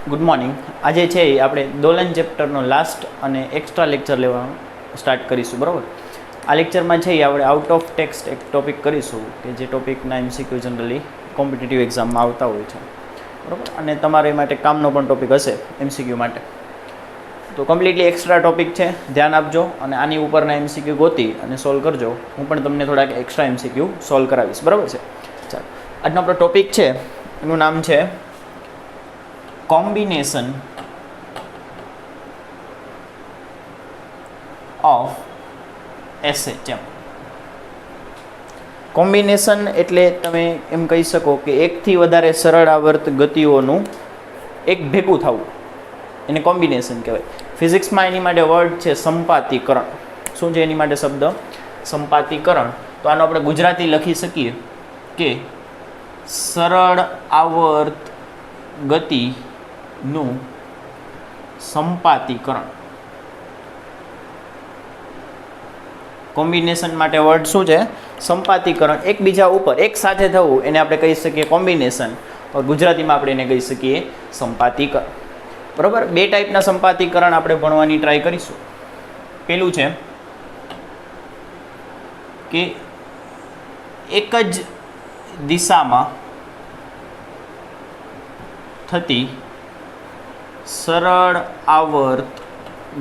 Good morning. આજે છે આપણે દોલન ચેપ્ટરનો લાસ્ટ અને એક્સ્ટ્રા લેક્ચર લેવાનું સ્ટાર્ટ કરીશું, બરાબર. આ લેક્ચરમાં છે આપણે આઉટ ઓફ ટેક્સ્ટ એક ટોપિક કરીશું કે જે ટોપિકના MCQ જનરલી કોમ્પિટિટિવ એક્ઝામમાં આવતા હોય છે, બરાબર. અને તમારે માટે કામનો પણ ટોપિક હશે MCQ માટે. તો કમ્પ્લીટલી એક્સ્ટ્રા ટોપિક છે, ધ્યાન આપજો અને આની ઉપરના MCQ ગોતી અને સોલ્વ કરજો. હું પણ તમને થોડાક એક્સ્ટ્રા MCQ સોલ્વ કરાવીશ, બરાબર છે. ચાલો, આજનો આપણો ટોપિક છે એનું નામ છે કોમ્બિનેશન ઓફ SHM. કોમ્બિનેશન એટલે તમે એમ કહી શકો કે એકથી વધારે સરળ આવર્ત ગતિઓનું એક ભેગું થવું, એને કોમ્બિનેશન કહેવાય. ફિઝિક્સમાં એની માટે વર્ડ છે સંપાતીકરણ. શું છે એની માટે શબ્દ? સંપાતીકરણ. તો આનો આપણે ગુજરાતી લખી શકીએ કે સરળ આવર્ત ગતિનું સંપાતીકરણ. કોમ્બિનેશન માટે વર્ડ શું છે? સંપાતીકરણ. એકબીજા ઉપર એક સાથે થવું એને આપણે કહી શકીએ કોમ્બિનેશન. ગુજરાતીમાં આપણે એને કહી શકીએ સંપાતીકરણ, બરાબર. બે ટાઈપના સંપાતીકરણ આપણે ભણવાની ટ્રાય કરીશું. પેલું છે કે એક જ દિશામાં થતી સરળ આવર્ત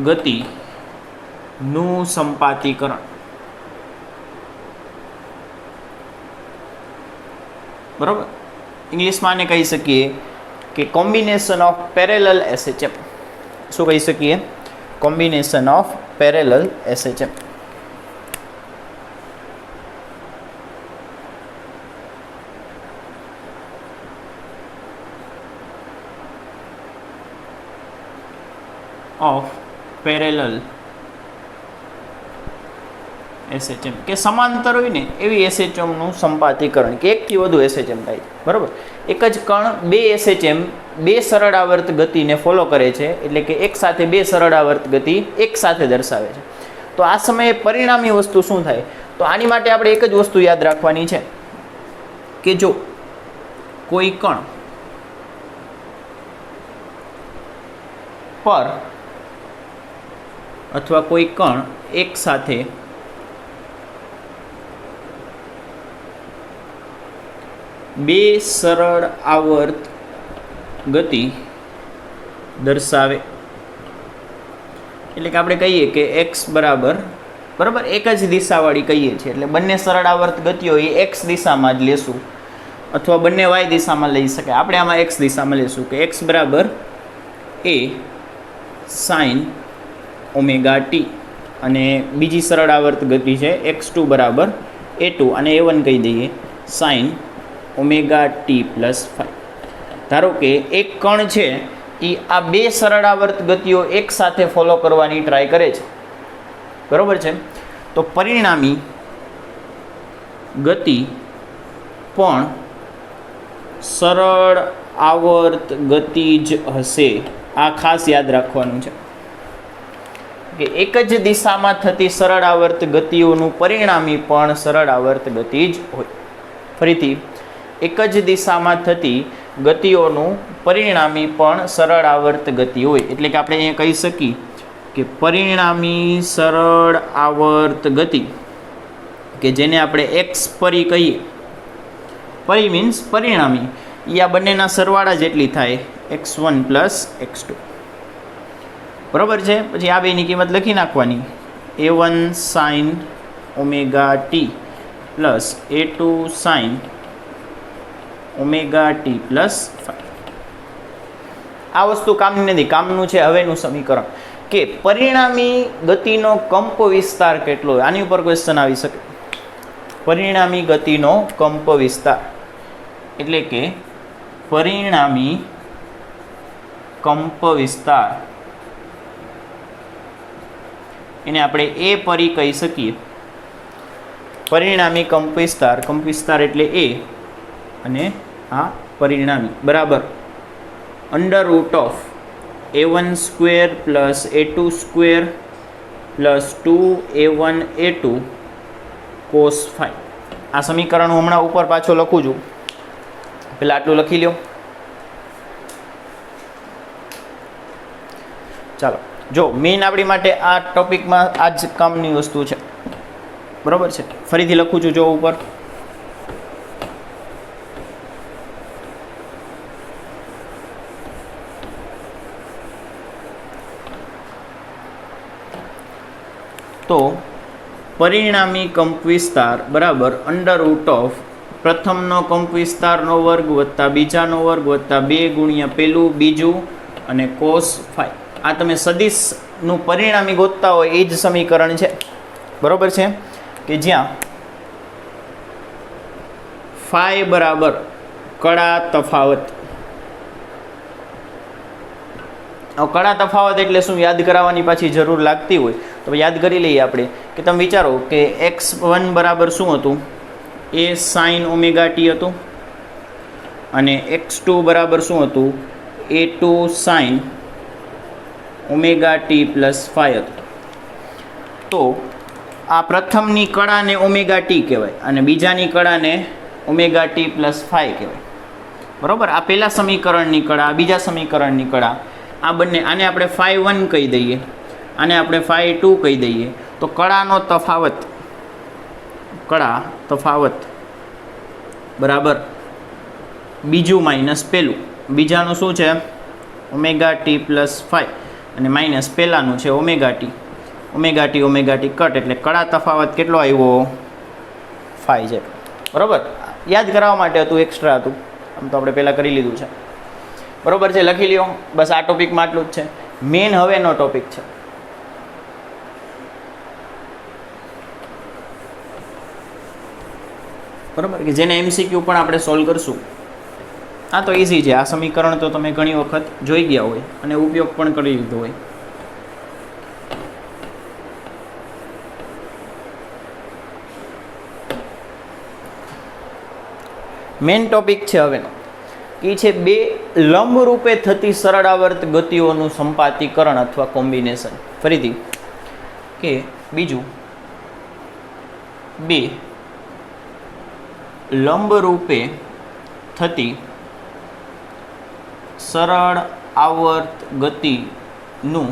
ગતિનું સંપાતીકરણ, બરાબર. ઇંગ્લિશમાં આને કહી શકીએ કે કોમ્બિનેશન ઓફ પેરેલલ SHM. શું કહી શકીએ? Combination of parallel SHM. Of parallel SHM કે સમાંતર હોય ને એવી SHM નું સંપાતીકરણ, કે એકથી વધુ SHM થાય, બરાબર. એક જ કણ બે SHM બે સરળ આવર્ત ગતિને ફોલો કરે છે, એટલે કે એક સાથે બે સરળ આવર્ત ગતિ એક સાથે દર્શાવે છે. તો આ સમયે પરિણામી વસ્તુ શું થાય? તો આની માટે આપણે એક જ વસ્તુ યાદ રાખવાની છે કે જો કોઈ કણ પર અથવા કોઈ કણ એક સાથે બે સરળ આવર્ત ગતિ દર્શાવે, એટલે કે આપણે કહીએ કે x બરાબર એક જ દિશાવાળી કહીએ છીએ, એટલે બંને સરળ આવર્ત ગતિઓ એ x દિશામાં જ લેશું અથવા બંને y દિશામાં લઈ શકાય. આપણે આમાં x દિશામાં લેશું કે x બરાબર a sin ઓમેગા ટી, અને બીજી સરળ આવર્ત ગતિ છે x2 બરાબર a2, અને a1 કહી દઈએ sin ઓમેગા ટી પ્લસ 5. ધારો કે એક કણ છે એ આ બે સરળ આવર્ત ગતિઓ એક સાથે ફોલો કરવાની ટ્રાય કરે છે, બરાબર છે. તો પરિણામી ગતિ પણ સરળ આવર્ત ગતિ જ હશે. આ ખાસ યાદ રાખવાનું છે કે એક જ દિશામાં થતી સરળ આવર્ત ગતિઓનું પરિણામી પણ સરળ આવર્ત ગતિ જ હોય. ફરીથી, એક જ દિશામાં થતી ગતિઓનું પરિણામી પણ સરળ આવર્ત ગતિ હોય, એટલે કે આપણે અહીંયા કહી શકીએ કે પરિણામી સરળ આવર્ત ગતિ, કે જેને આપણે x પરી કહીએ. પરી મીન્સ પરિણામી, એ આ બંનેના સરવાળા જેટલી થાય, x1 પ્લસ x2, બરાબર છે. પછી આ બેની કિંમત લખી નાખવાની, a1 sin omega t plus a2 sin omega t plus 5. આ વસ્તુ કામની નથી, કામનું છે હવેનું સમીકરણ કે પરિણામી ગતિનો કંપ વિસ્તાર કેટલો હોય. આની ઉપર ક્વેશ્ચન આવી શકે. પરિણામી ગતિનો કંપ વિસ્તાર એટલે કે પરિણામી કંપ વિસ્તાર, એને આપણે a પરી કહી શકીએ. પરિણામી કંપ વિસ્તાર એટલે a, અને આ પરિણામી બરાબર √ of a1 square plus a2 square plus 2a1 a2 cos 5. આ સમીકરણ હું હમણાં ઉપર પાછો લખું છું, પહેલાં આટલું લખી લો. ચાલો જો મેઇન આપણી માટે આ ટોપિકમાં આ જ કામની વસ્તુ છે, બરાબર છે. ફરીથી લખું છું જો ઉપર, તો પરિણામી કંપવિસ્તાર બરાબર અંડરરૂટ ઓફ પ્રથમનો કંપવિસ્તારનો વર્ગ વત્તા બીજાનો વર્ગ વત્તા 2 ગુણ્યા પેલું બીજું અને cos phi. આ તમે સદિશનું પરિણામી ગોતતા હોય એ જ સમીકરણ છે, બરાબર છે, કે જ્યાં phi બરાબર કડા તફાવત. હવે કડા તફાવત એટલે શું યાદ કરાવવાની પાછી જરૂર લાગતી હોય તો યાદ કરી લઈએ આપણે કે તમે વિચારો કે x1 બરાબર શું હતું, એ sin ઓમેગા ટી હતું, અને x2 બરાબર શું હતું, a2 sin omega t plus phi હતું. તો આ પ્રથમની કળાને ઓમેગા ટી કહેવાય અને બીજાની કળાને ઓમેગા ટી પ્લસ ફાઈ કહેવાય, બરાબર. આ પહેલા સમીકરણની કળા, બીજા સમીકરણની કળા, આ બંને. આને આપણે ફાઈ 1 કહી દઈએ, આને આપણે ફાઈ 2 કહી દઈએ. તો કળાનો તફાવત, કળા તફાવત બરાબર બીજું માઇનસ પહેલું. બીજાનું શું છે, ઓમેગા ટી પ્લસ ફાઈ, અને માઇનસ પહેલાંનું છે omega T. Omega T cut એટલે કળા તફાવત કેટલો આવ્યો, ફાઈ છે, બરાબર. યાદ કરાવવા માટે હતું, એક્સ્ટ્રા હતું, આમ તો આપણે પહેલાં કરી લીધું છે, બરાબર છે. લખી લ્યો, બસ આ ટોપિકમાં આટલું જ છે. મેન હવેનો ટોપિક છે, બરાબર, કે જેને MCQ પણ આપણે સોલ્વ કરશું. આ તો ઇઝી છે, આ સમીકરણ તો તમે ઘણી વખત જોઈ ગયા હોય અને ઉપયોગ પણ કરી લીધો હોય. મેઇન ટોપિક છે હવેનો, એ છે બે લંબરૂપે થતી સરળાવર્ત ગતિઓનું સંપાતીકરણ અથવા કોમ્બિનેશન. ફરીથી કે બીજું, બે લંબરૂપે થતી સરળ આવર્ત ગતિનું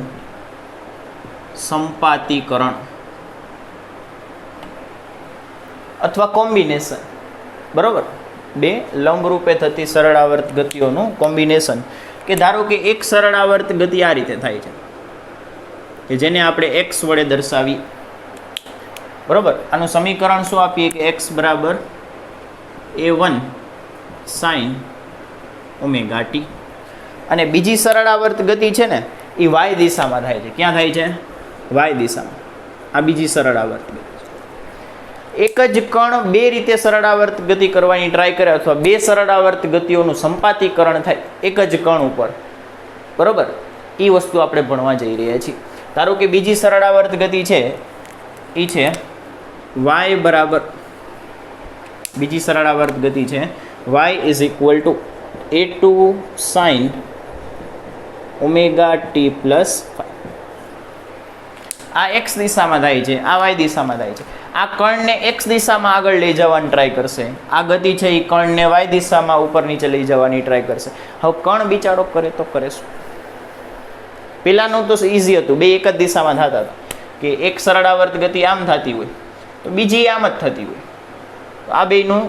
સંપાતીકરણ અથવા કોમ્બિનેશન, બરાબર. બે લંબરૂપે થતી સરળ આવર્ત ગતિઓનું કોમ્બિનેશન. કે ધારો કે એક સરળ આવર્ત ગતિ આ રીતે થાય છે કે જેને આપણે x વડે દર્શાવી, બરાબર. આનું સમીકરણ શું આપીએ કે x બરાબર a1 sin ઓમેગા ટી. અને બીજી સરળ આવર્ત ગતિ છે ને એ y દિશામાં થાય છે. ક્યાં થાય છે, y દિશામાં. આ બીજી સરળ આવર્ત ગતિ. એક જ કણ બે રીતે સરળ આવર્ત ગતિ કરવાની ટ્રાય કરે અથવા બે સરળ આવર્ત ગતિઓનું સંપાતીકરણ થાય એક જ કણ ઉપર, બરાબર. એ વસ્તુ આપણે ભણવા જઈ રહ્યા છીએ. ધારો કે બીજી સરળ આવર્ત ગતિ છે એ છે y બરાબર, બીજી સરળ આવર્ત ગતિ છે y is equal to a2 sin omega t plus. આ x દિશામાં થાય છે, આ y દિશામાં થાય છે. આ કણને x દિશામાં આગળ લઈ જવાની ટ્રાય કરશે. આ ગતિ છે એ કણને y દિશામાં ઉપર નીચે લઈ જવાની ટ્રાય કરશે. હવે કણ બિચારો કરે તો કરે શું? પેલાનું તો ઇઝી હતું, બે એક જ દિશામાં થતા હતા કે એક સરળ આવર્ત ગતિ આમ થતી હોય તો બીજી આમ જ થતી હોય. આ બેનું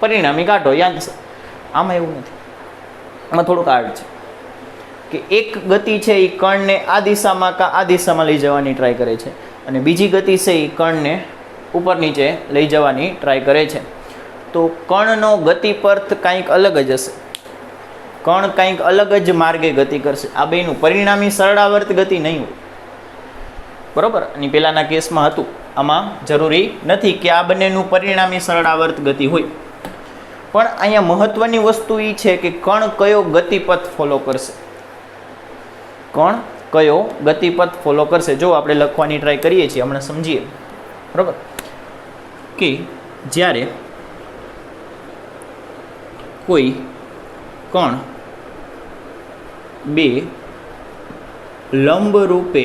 પરિણામી કાઢો. યાદ છે, આમાં એવું નથી, આમાં થોડુંક હાર્ડ છે કે એક ગતિ છે એ કણને આ દિશામાં કા આ દિશામાં લઈ જવાની ટ્રાય કરે છે અને બીજી ગતિ છે એ કણને ઉપર નીચે લઈ જવાની ટ્રાય કરે છે. તો કણનો ગતિપથ કંઈક અલગ જ હશે, કણ કંઈક અલગ જ માર્ગે ગતિ કરશે. આ બેનું પરિણામી સરળાવર્ત ગતિ નહીં હોય, બરાબર. અને પહેલાંના કેસમાં હતું, આમાં જરૂરી નથી કે આ બંનેનું પરિણામી સરળાવર્ત ગતિ હોય. પણ અહીંયા મહત્વની વસ્તુ એ છે કે કણ કયો ગતિપથ ફોલો કરશે, કણ કયો ગતિપથ ફોલો કરશે. જો આપણે લખવાની ટ્રાય કરીએ છીએ, હમણાં સમજીએ, બરાબર, કે જ્યારે કોઈ કણ બે લંબ રૂપે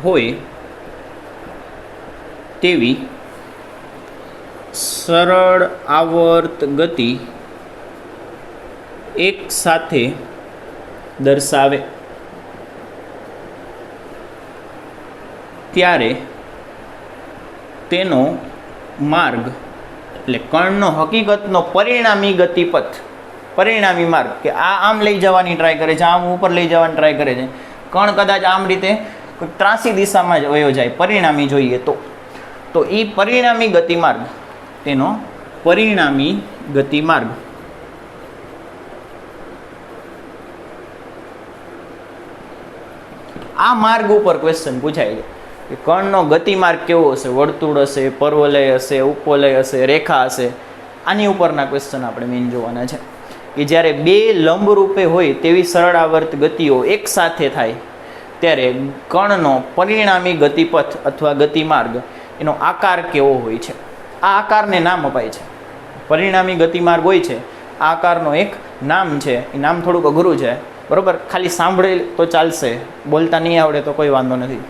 હોય તેવી સરળ આવર્ત ગતિ એક સાથે દર્શાવે ત્યારે તેનો માર્ગ એટલે કણનો હકીકતનો પરિણામી ગતિપથ, પરિણામી માર્ગ કે આ આમ લઈ જવાની ટ્રાય કરે છે, આમ ઉપર લઈ જવાની ટ્રાય કરે છે, કણ કદાચ આમ રીતે કોઈ ત્રાસી દિશામાં જ વયો જાય પરિણામી જોઈએ તો એ પરિણામી ગતિમાર્ગ, તેનો પરિણામી ગતિમાર્ગ આ માર્ગ ઉપર ક્વેશ્ચન પૂછાય છે કે કણનો ગતિમાર્ગ કેવો હશે, વર્તુળ હશે, પર્વલય હશે, ઉપવલય હશે, રેખા હશે, આની ઉપરના ક્વેશ્ચન આપણે મેઇન જોવાના છે કે જ્યારે બે લંબરૂપે હોય તેવી સરળ આવર્ત ગતિઓ એક સાથે થાય ત્યારે કણનો પરિણામી ગતિપથ અથવા ગતિમાર્ગ એનો આકાર કેવો હોય છે. આ આકારને નામ અપાય છે. પરિણામી ગતિમાર્ગ હોય છે, આ આકારનો એક નામ છે. એ નામ થોડુંક અઘરું છે, બરોબર, ખાલી સાંભળે તો ચાલશે, બોલતા નહીં આવડે તો કોઈ વાંધો નથી.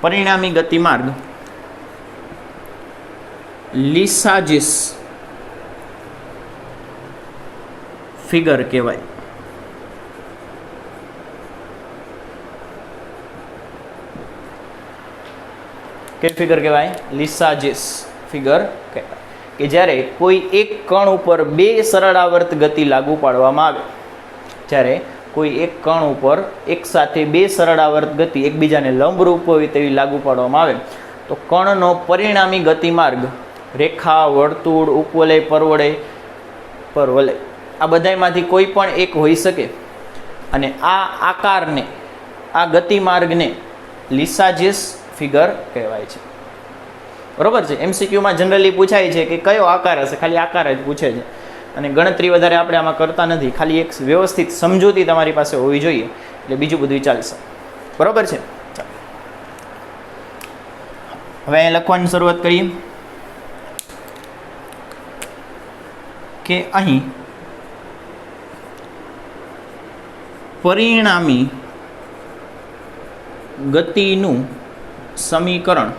પરિણામી ગતિમાર્ગ લિસાજીસ ફિગર કહેવાય. કઈ ફિગર કહેવાય? લિસાજીસ ફિગર કહેવાય કે જ્યારે કોઈ એક કણ ઉપર બે સરળ આવર્ત ગતિ લાગુ પાડવામાં આવે, જ્યારે કોઈ એક કણ ઉપર એક સાથે બે સરળ આવર્ત ગતિ એકબીજાને લંબરૂપ હોય તેવી લાગુ પાડવામાં આવે તો કણનો પરિણામી ગતિમાર્ગ રેખા, વર્તુળ, ઉપવલય, પરવલય આ બધામાંથી કોઈ પણ એક હોઈ શકે અને આ આકારને, આ ગતિમાર્ગને લિસાજીસ ફિગર કહેવાય છે. બરોબર છે. એમસીક્યુમાં જનરલી પૂછાય છે કે કયો આકાર હશે, ખાલી આકાર જ પૂછે છે અને ગણતરી વધારે આપણે આમાં કરતા નથી. ખાલી એક વ્યવસ્થિત સમજૂતી તમારી પાસે હોવી જોઈએ એટલે બીજું બધું ચાલશે. બરોબર છે. હવે અહીં લખવાની શરૂઆત કરીએ કે અહીં પરિણામી ગતિનું સમીકરણ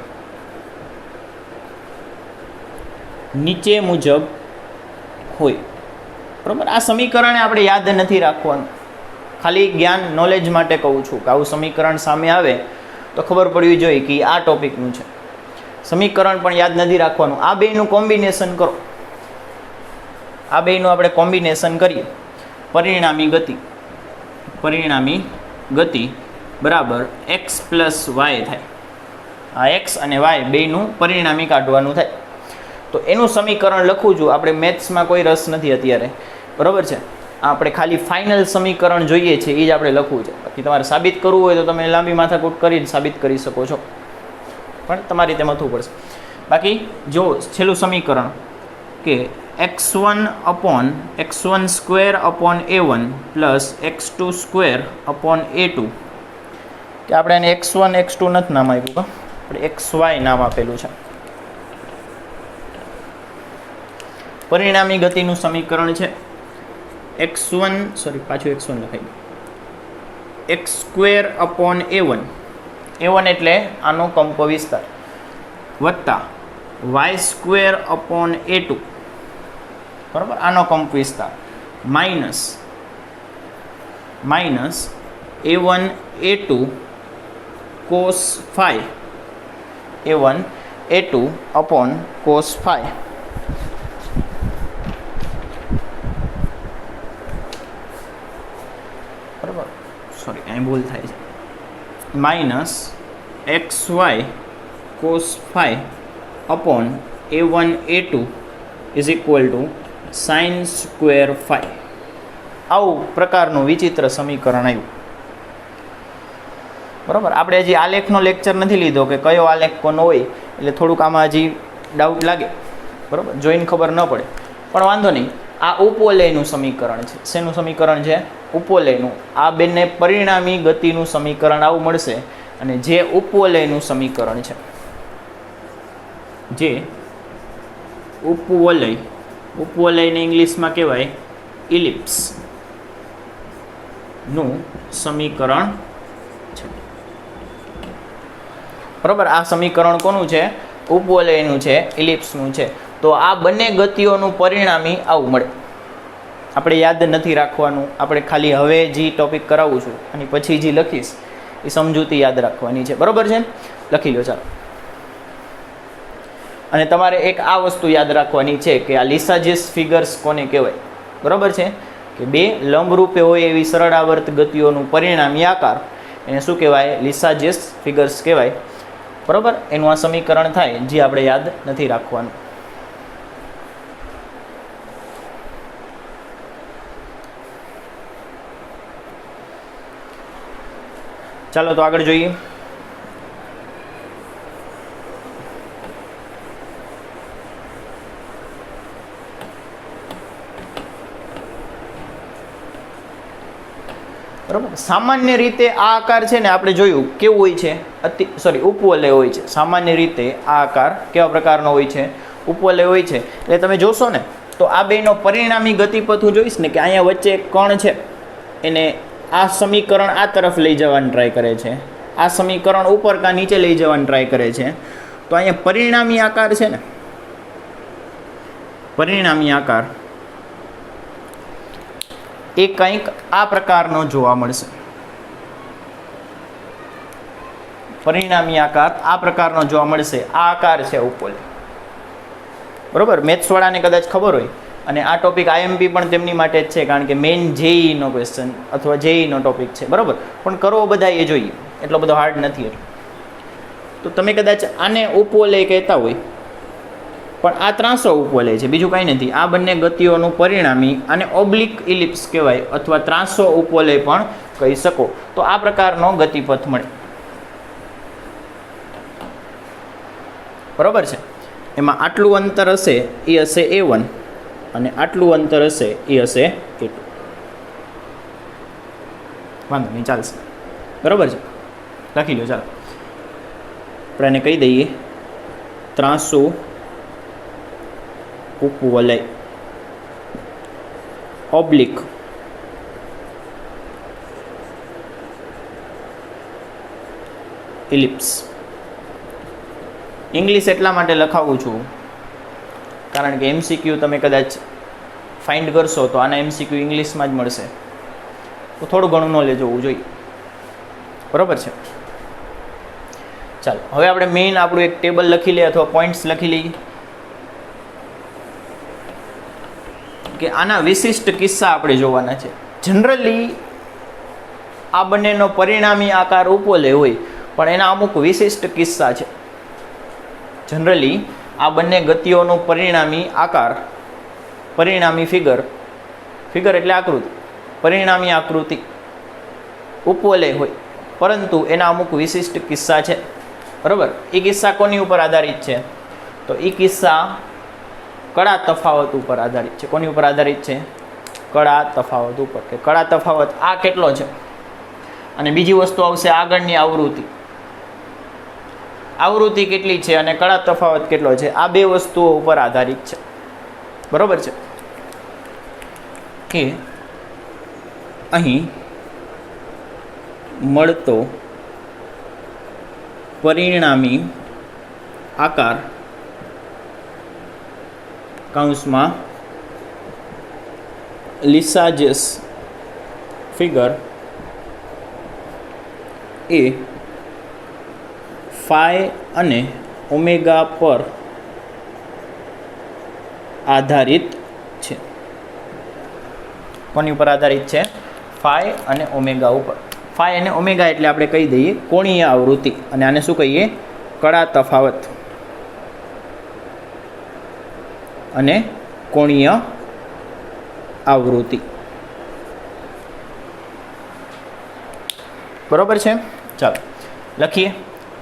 નીચે મુજબ હોય. બરાબર. આ સમીકરણને આપણે યાદ નથી રાખવાનું, ખાલી જ્ઞાન નોલેજ માટે કહું છું કે આવું સમીકરણ સામે આવે તો ખબર પડવી જોઈએ કે આ ટોપિકનું છે. સમીકરણ પણ યાદ નથી રાખવાનું. આ બેનું કોમ્બિનેશન કરો, આ બેનું આપણે કોમ્બિનેશન કરીએ. પરિણામી ગતિ બરાબર x પ્લસ વાય થાય. આ x અને y બેનું પરિણામી કાઢવાનું થાય તો એનું સમીકરણ લખું છું. આપણે મેથ્સમાં કોઈ રસ નથી અત્યારે, બરાબર છે. આપણે ખાલી ફાઇનલ સમીકરણ જોઈએ છે એ જ આપણે લખવું છે. બાકી તમારે સાબિત કરવું હોય તો તમે લાંબી માથાકૂટ કરીને સાબિત કરી શકો છો, પણ તમારી રીતે મથવું પડશે. બાકી જો છેલ્લું સમીકરણ કે x1 square upon a1 plus x2 square upon a2, કે આપણે એને x1 x2 નથી નામ આપ્યું, આપણે xy નામ આપેલું છે. પરિણામી ગતિનું સમીકરણ છે x1 લખાઈ x સ્ક્વેર અપોન a1 એટલે આનો કંપ વિસ્તાર વત્તા y સ્ક્વેર અપોન a2, બરાબર, આનો કંપ વિસ્તાર minus a1 a2 cos phi, a1 a2 upon cos phi. બરાબર, સોરી અહીં ભૂલ થાય છે. Minus xy cos phi upon a1 a2 is equal two sine square phi. આવું પ્રકારનું વિચિત્ર સમીકરણ આવ્યું. બરાબર. આપણે હજી આલેખનો લેક્ચર નથી લીધો કે કયો આલેખ કોનો હોય, એટલે થોડુંક આમાં હજી ડાઉટ લાગે, બરાબર, જોઈને ખબર ન પડે, પણ વાંધો નહીં. આ ઉપવલયનું સમીકરણ છે. શેનું સમીકરણ છે? ઉપવલયનું. આ બંને પરિણામી ગતિનું સમીકરણ આવું મળશે અને જે ઉપવલયનું સમીકરણ છે, જે ઉપવલયને ઇંગ્લિશમાં કહેવાય ઇલિપ્સ નું સમીકરણ છે. બરાબર. આ સમીકરણ કોનું છે? ઉપવલયનું છે, ઇલિપ્સનું છે. તો આ બંને ગતિઓનું પરિણામી આવું મળે. આપણે યાદ નથી રાખવાનું, આપણે ખાલી હવે જે ટોપિક કરાવું છું અને પછી જે લખીશ એ સમજૂતી યાદ રાખવાની છે. બરાબર છે? લખી લો ચાલો. અને તમારે એક આ વસ્તુ યાદ રાખવાની છે કે આ લિસાજેસ ફિગર્સ કોને કહેવાય. બરાબર છે? કે બે લંબરૂપે હોય એવી સરળ આવર્ત ગતિઓનું પરિણામી આકાર એને શું કહેવાય? લિસાજેસ ફિગર્સ કહેવાય. બરાબર? એનું આ સમીકરણ થાય જે આપણે યાદ નથી રાખવાનું. ચાલો તો આગળ જોઈએ. બરાબર. સામાન્ય રીતે આ આકાર છે ને આપણે જોયું કેવું હોય છે, ઉપવલય હોય છે. સામાન્ય રીતે આ આકાર કેવા પ્રકારનો હોય છે? ઉપવલય હોય છે. એટલે તમે જોશો ને તો આ બેનો પરિણામી ગતિપથ હું જોઈશ ને કે અહીંયા વચ્ચે એક કણ છે, એને આ સમીકરણ આ તરફ લઈ જવાની ટ્રાય કરે છે, આ સમીકરણ ઉપર કાં નીચે લઈ જવાની ટ્રાય કરે છે. તો અહીંયા પરિણામી આકાર છે ને, પરિણામી આકાર એ કંઈક આ પ્રકારનો જોવા મળશે. પરિણામી આકાર આ પ્રકારનો જોવા મળશે. આ આકાર છે ઉપવલય. બરોબર? મેથ્સવાળાને કદાચ ખબર હોય, અને આ ટોપિક આઈએમપી પણ તેમની માટે જ છે, કારણ કે મેઇન જેઈનો ક્વેશ્ચન અથવા જેઈનો ટોપિક છે. બરાબર? પણ કરવો બધા એ જોઈએ, એટલો બધો હાર્ડ નથી. એટલે તો તમે કદાચ આને ઉપવલય કહેતા હોય, પણ આ ત્રાંસો ઉપવલય છે, બીજું કાંઈ નથી. આ બંને ગતિઓનું પરિણામી આને ઓબ્લિક ઇલિપ્સ કહેવાય અથવા ત્રાંસો ઉપવલય પણ કહી શકો. તો આ પ્રકારનો ગતિપથ મળે. બરાબર છે? એમાં આટલું અંતર હશે એ હશે A1 અને આટલું અંતર હશે એ હશે A2. વાંધો નહીં, ચાલશે. બરાબર છે? લખી લો ચાલો. આપણે એને કહી દઈએ ત્રાંસુ ઉપવલય ઓબ્લિક ઇલિપ્સ. ઇંગ્લિશ એટલા માટે લખાવું છું કારણ કે MCQ તમે કદાચ ફાઇન્ડ કરશો તો આના MCQ ઇંગ્લિશમાં જ મળશે, તો થોડું ઘણું નોલેજ હોવું જોઈએ. બરાબર છે? ચાલો હવે આપણે મેઇન આપણું એક ટેબલ લખી લઈએ અથવા પોઈન્ટ્સ લખી લઈએ કે આના વિશિષ્ટ કિસ્સા આપણે જોવાના છે. જનરલી આ બંનેનો પરિણામી આકાર ઉપવલય હોય, પણ એના અમુક વિશિષ્ટ કિસ્સા છે. જનરલી આ બંને ગતિઓનું પરિણામી આકાર, પરિણામી ફિગર એટલે આકૃતિ, પરિણામી આકૃતિ ઉપવલય હોય, પરંતુ એના અમુક વિશિષ્ટ કિસ્સા છે. બરાબર? એ કિસ્સા કોની ઉપર આધારિત છે? તો એ કિસ્સા કળા તફાવત ઉપર આધારિત છે. કોની ઉપર આધારિત છે? કળા તફાવત ઉપર. કે કળા તફાવત આ કેટલો છે, અને બીજી વસ્તુ આવશે આગળની આવૃત્તિ. આવૃત્તિ કેટલી છે અને કળા તફાવત કેટલો છે, આ બે વસ્તુઓ ઉપર આધારિત છે. બરાબર છે? કે અહીં મળતો પરિણામી આકાર કૌંસમાં લિસાજેસ ફિગર એ ફાઈ અને ઓમેગા પર આધારિત છે. કોની ઉપર આધારિત છે? ફાઈ અને ઓમેગા ઉપર. ફાઈ અને ઓમેગા એટલે આપણે કહી દઈએ કોણીય આવૃત્તિ, અને આને શું કહીએ? કળા તફાવત અને કોણીય આવૃત્તિ. બરોબર છે? ચાલો લખીએ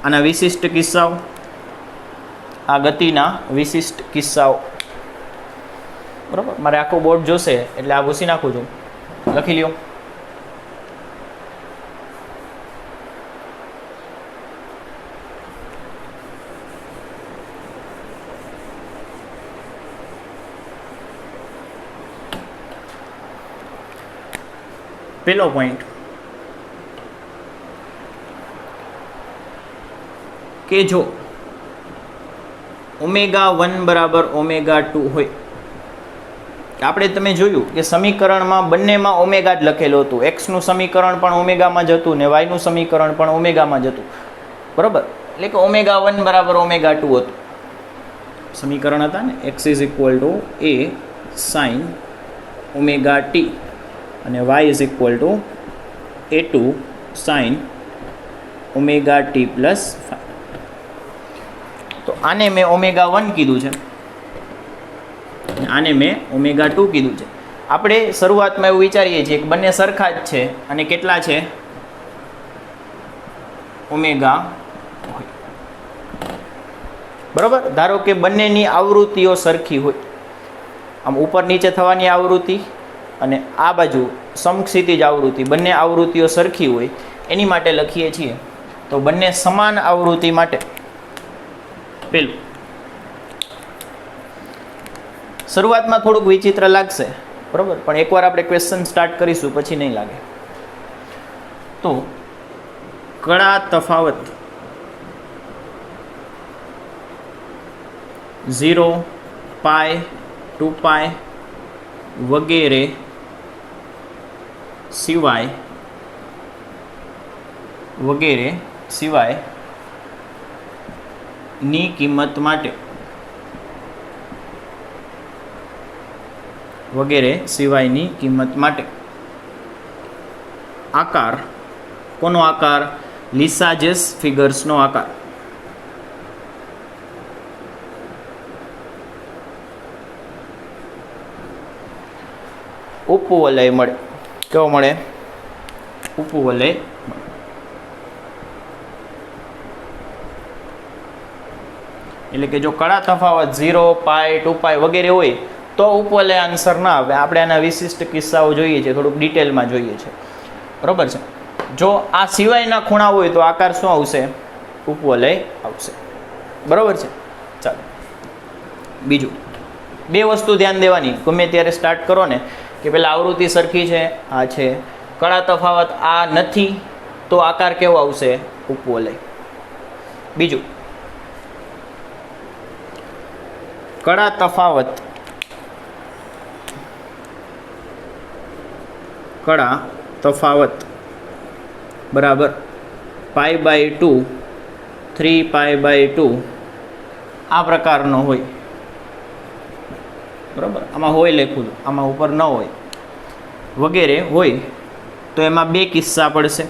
આના વિશિષ્ટ કિસ્સાઓ, આ ગતિના વિશિષ્ટ કિસ્સાઓ. બરોબર? મારે આખું બોર્ડ જોશે એટલે આ ભૂસી નાખું છું. લખી લ્યો. પહેલો પોઈન્ટ કે જો ઓમેગા 1 બરાબર ઓમેગા 2 હોય આપણે તમે જોયું કે સમીકરણમાં બંનેમાં ઓમેગા જ લખેલું હતું. એક્સનું સમીકરણ પણ ઓમેગામાં જ હતું ને વાયનું સમીકરણ પણ ઓમેગામાં જ હતું. બરાબર, એટલે કે ω1 બરાબર ω2 હતું સમીકરણ હતા ને. x is equal to a sine ωt અને y is equal to a2 sine ωt plus 5. તો આને મેં ω1 કીધું છે, આને મેં ω2 કીધું છે. આપણે શરૂઆતમાં એવું વિચારીએ છીએ કે બંને સરખા જ છે અને કેટલા છે ઓમેગા હોય. બરાબર, ધારો કે બંનેની આવૃત્તિઓ સરખી હોય, આમ ઉપર નીચે થવાની આવૃત્તિ અને આ બાજુ સમક્ષિતિજ આવૃત્તિ, બંને આવૃત્તિઓ સરખી હોય એની માટે લખીએ છીએ. તો બંને સમાન આવૃત્તિ માટે પેલું શરૂઆતમાં થોડુંક વિચિત્ર લાગશે, બરાબર, પણ એકવાર આપણે ક્વેશ્ચન સ્ટાર્ટ કરીશું પછી નહીં લાગે. તો કળા તફાવત 0, પાય, 2π વગેરે સિવાય ની કિંમત માટે આકાર, કોનો આકાર? લિસાજેસ ફિગર્સનો આકાર. ઉપવલય મળે. કેવો મળે? ઉપવલય. એટલે કે જો કળા તફાવત 0, પાય, 2π વગેરે હોય તો ઉપવલય આન્સર ના આવે. આપણે આના વિશિષ્ટ કિસ્સાઓ જોઈએ છે, થોડુંક ડિટેલમાં જોઈએ છે. બરાબર છે. જો આ સિવાયના ખૂણા હોય તો આકાર શું આવશે? ઉપવલય આવશે. બરાબર છે. ચાલો બીજું, બે વસ્તુ ધ્યાન દેવાની ગમે ત્યારે સ્ટાર્ટ કરો ને, કે પેલા આવૃત્તિ સરખી છે, આ છે. કળા તફાવત આ નથી તો આકાર કેવો આવશે? ઉપવલય. બીજું, કળા તફાવત બરાબર π/2, 3π/2 આ પ્રકારનો હોય. બરાબર, આમાં હોય લખ્યું, આમાં ઉપર ન હોય વગેરે હોય તો એમાં બે કિસ્સા પડશે.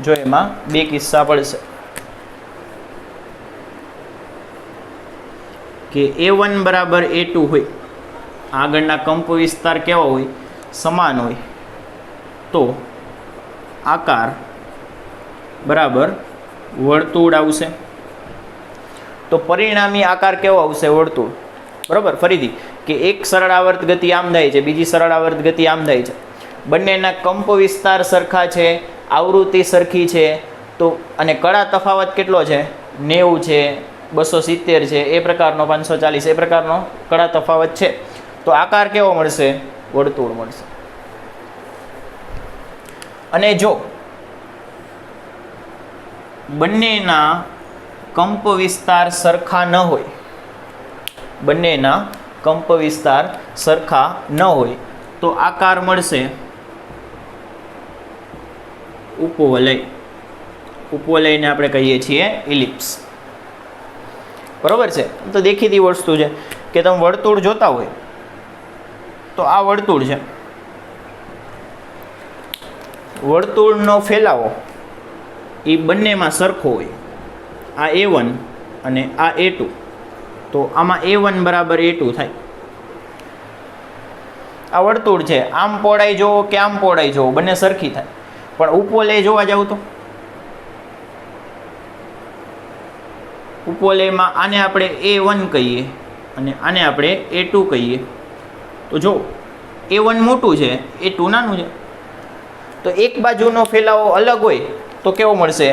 જો એમાં બે કિસ્સા પડશે કે a1 બરાબર a2 હોય, આગળના કંપ વિસ્તાર કેવો હોય? સમાન હોય, તો આકાર બરાબર વર્તુળ આવશે. તો પરિણામી આકાર કેવો આવશે? વર્તુળ. બરાબર, ફરીથી કે એક સરળ આવર્ત ગતિ આમ થાય છે, બીજી સરળ આવર્ત ગતિ આમ થાય છે, બંનેના કંપ વિસ્તાર સરખા છે, આવૃત્તિ સરખી છે, તો અને કળા તફાવત કેટલો છે? 90 છે, 270 છે, એ પ્રકારનો 540 એ પ્રકારનો કળા તફાવત છે, તો આકાર કેવો મળશે? વર્તુળ મળશે. અને જો બંનેના કંપ વિસ્તાર સરખા ન હોય, તો આકાર મળશે ઉપવલય. ઉપવલયને આપણે કહીએ છીએ ઇલિપ્સ. બરોબર છે. તો દેખીતી વસ્તુ છે કે તમે વર્તુળ જોતા હોય તો આ વર્તુળ છે, વર્તુળનો ફેલાવો એ બંનેમાં સરખો હોય. આ a1 અને આ a2, તો આમાં a1 બરાબર a2 થાય. આ વર્તુળ છે, આમ પહોળાઈ જોવો કે આમ પહોળાઈ જોવો બંને સરખી થાય, પણ ઉપવલય જોવા જાવ તો ઉપવલયમાં આને આપણે a1 કહીએ અને આને આપણે a2 કહીએ. તો જો a1 મોટું છે, a2 નાનું છે, તો એક બાજુનો ફેલાવો અલગ હોય તો કેવો મળશે?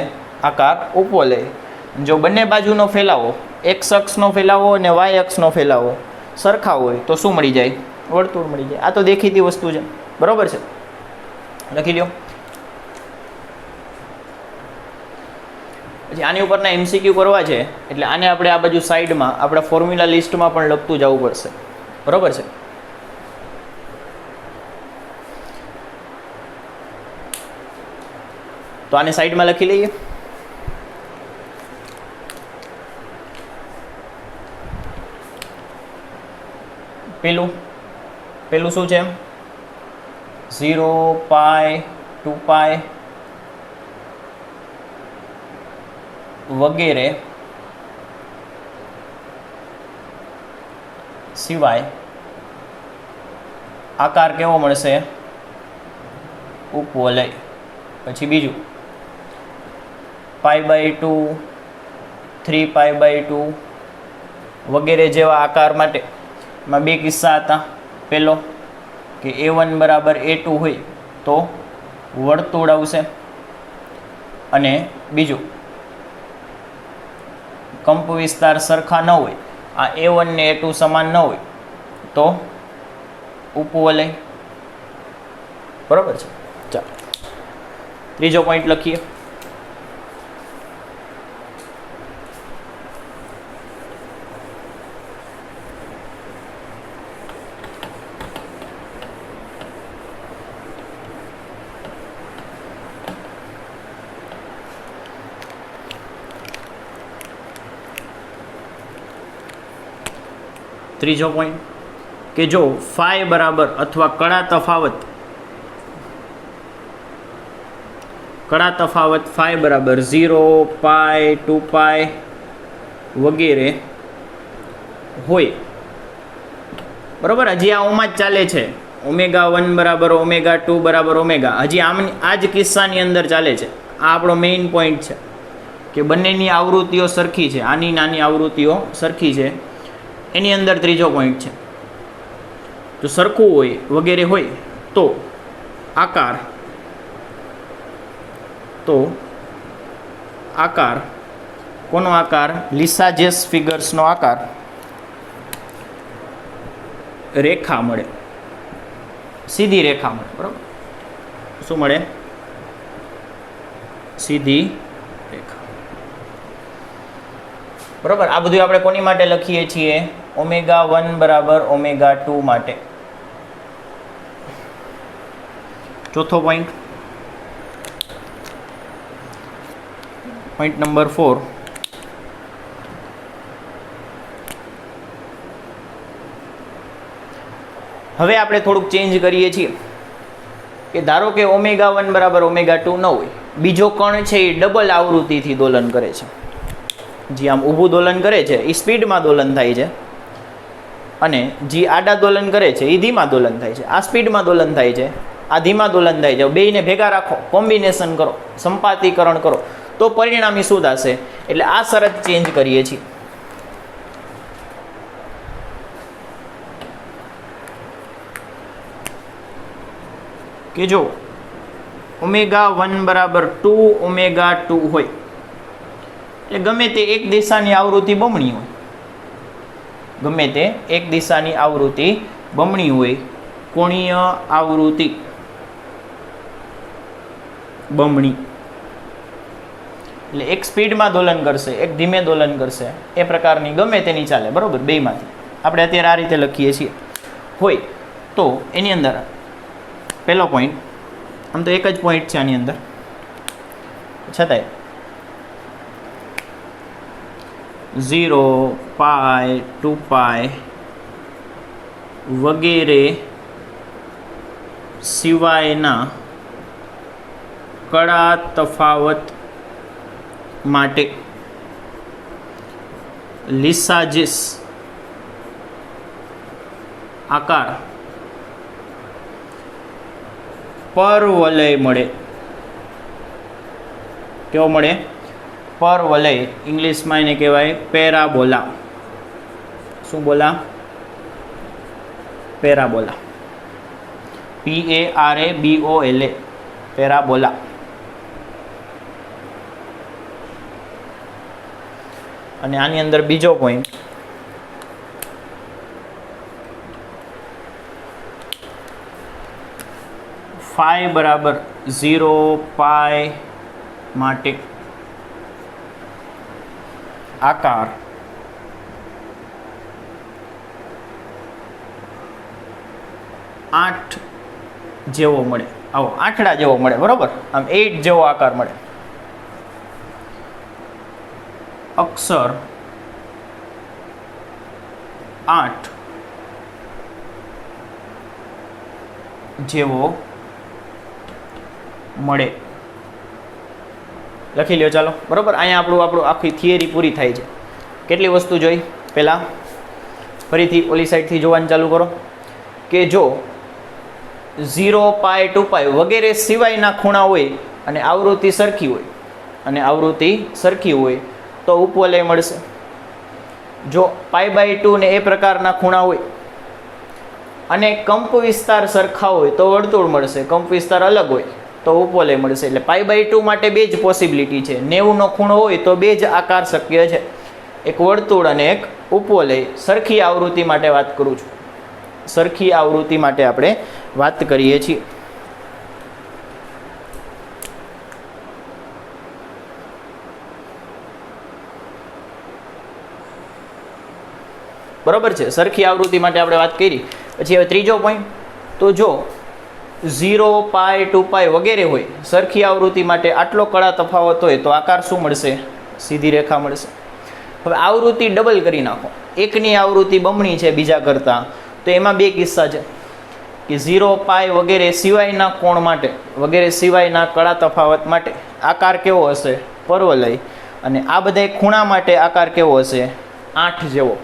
આકાર ઉપવલય. જો બંને બાજુનો ફેલાવો, x અક્ષનો ફેલાવો અને y અક્ષનો ફેલાવો સરખા હોય તો શું મળી જાય? વર્તુળ મળી જાય. આ તો દેખીતી વસ્તુ છે. બરોબર છે, લખી લ્યો. પછી આની ઉપરના MCQ કરવા છે એટલે આને આપણે આ બાજુ સાઈડમાં આપણા ફોર્મ્યુલા લિસ્ટમાં પણ લખતું જવું પડશે. બરોબર છે. તો આને સાઈડમાં લખી લઈએ. પેલું શું છે? 0 પાઈ 2 પાઈ વગેરે સિવાય આકાર કેવો મળશે? ઉપવલય. પછી બીજું π/2 3π/2 વગેરે જેવા આકાર માટે માં બે કિસ્સા હતા. પહેલો કે A1 બરાબર A2 હોય તો વર્તુળ આવશે, અને બીજું કંપ વિસ્તાર સરખા ન હોય, આ A1 ને A2 સમાન ન હોય તો ઉપવલય. બરાબર છે. ચાલો ત્રીજો પોઈન્ટ લખીએ. ત્રીજો પોઈન્ટ કે જો ફાઈ બરાબર અથવા કડા તફાવત ફાઈ બરાબર 0 પાઈ 2 પાઈ વગેરે હોય, બરાબર. હજી આ ઓમાં જ ચાલે છે. ω1 બરાબર ω2 બરાબર ω. હજી આ જ કિસ્સાની અંદર ચાલે છે. આ આપણો મેઇન પોઈન્ટ છે કે બંનેની આવૃત્તિઓ સરખી છે. આની નાની આવૃત્તિઓ સરખી છે. એની અંદર ત્રીજો પોઈન્ટ છે. જો સરખું હોય વગેરે હોય તો આકાર કોનો આકાર? લિસાજેસ ફિગર્સનો આકાર રેખા મળે, સીધી રેખા મળે. બરાબર. શું મળે? સીધી રેખા. બરાબર. આ બધું આપણે કોની માટે લખીએ છીએ? ω1 બરાબર ω2 માટે. ચોથો પોઈન્ટ નંબર 4. હવે આપણે થોડુંક ચેન્જ કરીએ છીએ કે ધારો કે ω1 બરાબર ω2 ન હોય, બીજો કણ છે એ ડબલ આવૃત્તિથી દોલન કરે છે. જે આમ ઊભું દોલન કરે છે એ સ્પીડમાં દોલન થાય છે, અને જે આડા દોલન કરે છે એ ધીમા દોલન થાય છે. આ સ્પીડમાં દોલન થાય છે, આ ધીમા દોલન થાય છે. બેયને ભેગા રાખો, કોમ્બિનેશન કરો, સંપાતીકરણ કરો તો પરિણામી શું થશે? એટલે આ શરત ચેન્જ કરીએ છીએ. કે જો ω1 બરાબર 2ω2 હોય એટલે ગમે તે એક દિશાની આવૃત્તિ બમણી હોય, ગમે તે એક દિશાની આવૃત્તિ બમણી હોય, કોણીય આવૃત્તિ બમણી એટલે એક સ્પીડમાં દોલન કરશે, એક ધીમે દોલન કરશે, એ પ્રકારની ગમે તેની ચાલે. બરાબર. બેયમાંથી આપણે અત્યારે આ રીતે લખીએ છીએ. હોય તો એની અંદર પહેલો પોઈન્ટ, આમ તો એક જ પોઈન્ટ છે આની અંદર, છતાંય 0 પાઈ 2 પાઈ વગેરે સિવાયના કડા તફાવત માટે લિસાજેસ આકાર પરવલય મળે. કેવો મળે? પરવલય. ઇંગ્લિશમાં એને કહેવાય પેરાબોલા. શું બોલા? પેરાબોલા. PARABOLA. પેરાબોલા. અને આની અંદર બીજો પોઈન્ટ ફાઈ બરાબર 0 પાઈ માટે આકાર 8 જેવો મળે, આવો આઠડા જેવો મળે, બરોબર, આમ 8 જેવો આકાર મળે. અક્ષર 8 જેવો મળે. લખી લ્યો ચાલો, બરોબર. અહીંયા આપણું આખી થિયરી પૂરી થાય છે. કેટલી વસ્તુ જોઈ? પહેલાં ફરીથી ઓલી સાઈડથી જોવાનું ચાલુ કરો કે જો 0, π, 2π વગેરે સિવાયના ખૂણા હોય અને આવૃત્તિ સરખી હોય તો ઉપવલય મળશે. જો π/2 ને એ પ્રકારના ખૂણા હોય અને કંપ વિસ્તાર સરખા હોય તો વર્તુળ મળશે, કંપ વિસ્તાર અલગ હોય તો ઉપવલય મળશે. એટલે π/2 માટે બે જ પોસિબિલિટી છે. 90 નો ખૂણો હોય તો બે જ આકાર શક્ય છે, એક વર્તુળ અને એક ઉપવલય. સરખી આવૃત્તિ માટે વાત કરું છું, સરખી આવૃત્તિ માટે આપણે વાત કરીએ છીએ. બરોબર છે, સરખી આવૃત્તિ માટે આપણે વાત કરી. પછી હવે ત્રીજો પોઈન્ટ, તો જો 0, π, 2π વગેરે હોય, સરખી આવૃત્તિ માટે આટલો કળા તફાવત હોય તો આકાર શું મળશે? સીધી રેખા મળશે. હવે આવૃત્તિ ડબલ કરી નાખો, એકની આવૃત્તિ બમણી છે બીજા કરતાં, તો એમાં બે કિસ્સા છે કે 0, π વગેરે સિવાયના કોણ માટે, વગેરે સિવાયના કળા તફાવત માટે આકાર કેવો હશે? પરવલય. અને આ બધા ખૂણા માટે આકાર કેવો હશે? 8 જેવો.